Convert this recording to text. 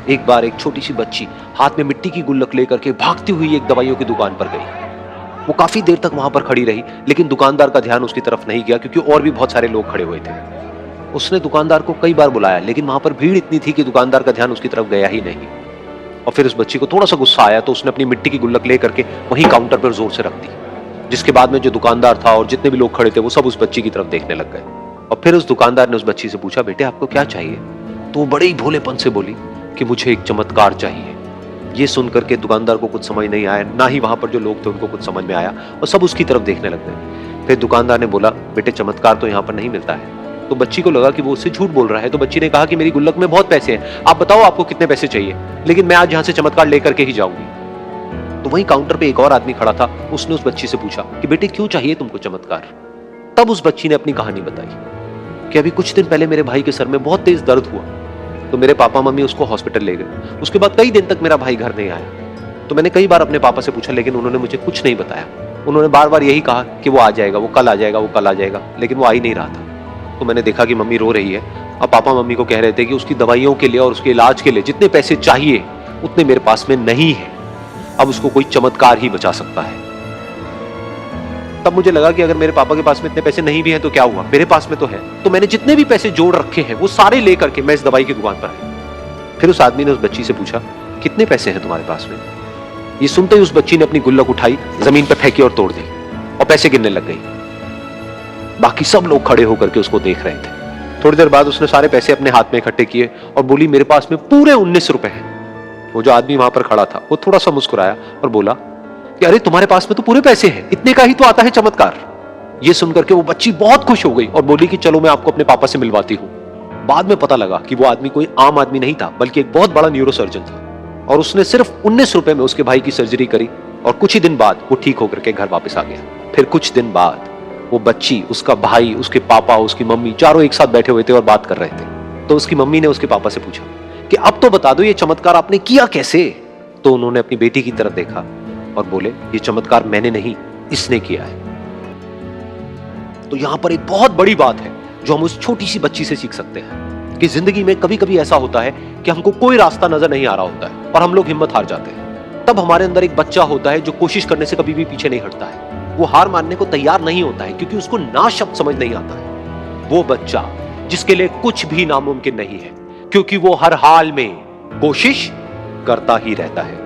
एक बार एक छोटी सी बच्ची हाथ में मिट्टी की गुल्लक लेकर के भागती हुई एक दवाइयों की दुकान पर गई। वो काफी देर तक वहां पर खड़ी रही, लेकिन दुकानदार का ध्यान उसकी तरफ नहीं गया क्योंकि और भी बहुत सारे लोग खड़े हुए थे। उसने दुकानदार को कई बार बुलाया, लेकिन वहां पर भीड़ इतनी थी कि दुकानदार का ध्यान उसकी तरफ गया ही नहीं। और फिर उस बच्ची को थोड़ा सा गुस्सा आया तो उसने अपनी मिट्टी की गुल्लक लेकर के वहीं काउंटर पर जोर से रख दी, जिसके बाद में जो दुकानदार था और जितने भी लोग खड़े थे वो सब उस बच्ची की तरफ देखने लग गए। और फिर उस दुकानदार ने उस बच्ची से पूछा, बेटे आपको क्या चाहिए? तो वो बड़े ही भोलेपन से बोली कि मुझे एक चमत्कार चाहिए। ये सुनकर के दुकानदार को कुछ समझ नहीं आया, ना ही वहां पर जो लोग थे उनको कुछ समझ में आया, और सब उसकी तरफ देखने लग गए। फिर दुकानदार ने बोला, बेटे चमत्कार तो यहाँ पर नहीं मिलता है। तो बच्ची को लगा कि वो उससे झूठ बोल रहा है, तो बच्ची ने कहा कि मेरी गुल्लक में बहुत पैसे हैं, आप बताओ आपको कितने पैसे चाहिए, लेकिन मैं आज यहाँ से चमत्कार लेकर के ही जाऊंगी। तो वहीं काउंटर पे एक और आदमी खड़ा था, उसने उस बच्ची से पूछा कि बेटे क्यों चाहिए तुमको चमत्कार? तब उस बच्ची ने अपनी कहानी बताई कि अभी कुछ दिन पहले मेरे भाई के सर में बहुत तेज दर्द हुआ, तो मेरे पापा मम्मी उसको हॉस्पिटल ले गए। उसके बाद कई दिन तक मेरा भाई घर नहीं आया। तो मैंने कई बार अपने पापा से पूछा, लेकिन उन्होंने मुझे कुछ नहीं बताया। उन्होंने बार बार यही कहा कि वो आ जाएगा, वो कल आ जाएगा, वो कल आ जाएगा, लेकिन वो आ ही नहीं रहा था। तो मैंने देखा कि मम्मी रो रही है, और पापा मम्मी को कह रहे थे कि उसकी दवाइयों के लिए और उसके इलाज के लिए जितने पैसे चाहिए उतने मेरे पास में नहीं है, अब उसको कोई चमत्कार ही बचा सकता है। तब मुझे लगा कि अगर मेरे पापा के पास में इतने पैसे नहीं भी हैं तो क्या हुआ, मेरे पास में तो है। तो मैंने जितने भी पैसे जोड़ रखे हैं वो सारे लेकर के मैं इस दवाई की दुकान पर आया। फिर उस आदमी ने उस बच्ची से पूछा, कितने पैसे हैं तुम्हारे पास में? ये सुनते ही उस बच्ची ने अपनी गुल्लक उठाई, जमीन पर फेंकी और तोड़ दी, और पैसे गिनने लग गई। बाकी सब लोग खड़े होकर के उसको देख रहे थे। थोड़ी देर बाद उसने सारे पैसे अपने हाथ में इकट्ठे किए और बोली, मेरे पास में पूरे 19 रुपए हैं। वो जो आदमी वहां पर खड़ा था वो थोड़ा सा मुस्कुराया और बोला कि अरे तुम्हारे पास में तो पूरे पैसे हैं, इतने का ही तो आता है चमत्कार। ये सुनकर के वो बच्ची बहुत खुश हो गई और बोली कि चलो मैं आपको अपने पापा से मिलवाती हूँ। बाद में पता लगा कि वो आदमी कोई आम आदमी नहीं था, बल्कि एक बहुत बड़ा न्यूरोसर्जन था, और उसने सिर्फ 19 रुपए में उसके भाई की सर्जरी करी, और कुछ ही दिन बाद वो ठीक होकर के घर वापस आ गया। फिर कुछ दिन बाद वो बच्ची, उसका भाई, उसके पापा, उसकी मम्मी चारों एक साथ बैठे हुए थे और बात कर रहे थे। तो उसकी मम्मी ने उसके पापा से पूछा कि अब तो बता दो ये चमत्कार आपने किया कैसे? तो उन्होंने अपनी बेटी की तरफ देखा और बोले, ये चमत्कार मैंने नहीं, इसने किया है। तो यहां पर एक बहुत बड़ी बात है जो हम उस छोटी सी बच्ची से सीख सकते हैं कि जिंदगी में कभी कभी ऐसा होता है कि हमको कोई रास्ता नजर नहीं आ रहा होता है और हम लोग हिम्मत हार जाते हैं। तब हमारे अंदर एक बच्चा होता है जो कोशिश करने से कभी भी पीछे नहीं हटता है। वो हार मानने को तैयार नहीं होता है क्योंकि उसको ना शब्द समझ नहीं आता है। वो बच्चा जिसके लिए कुछ भी नामुमकिन नहीं है, क्योंकि वो हर हाल में कोशिश करता ही रहता है।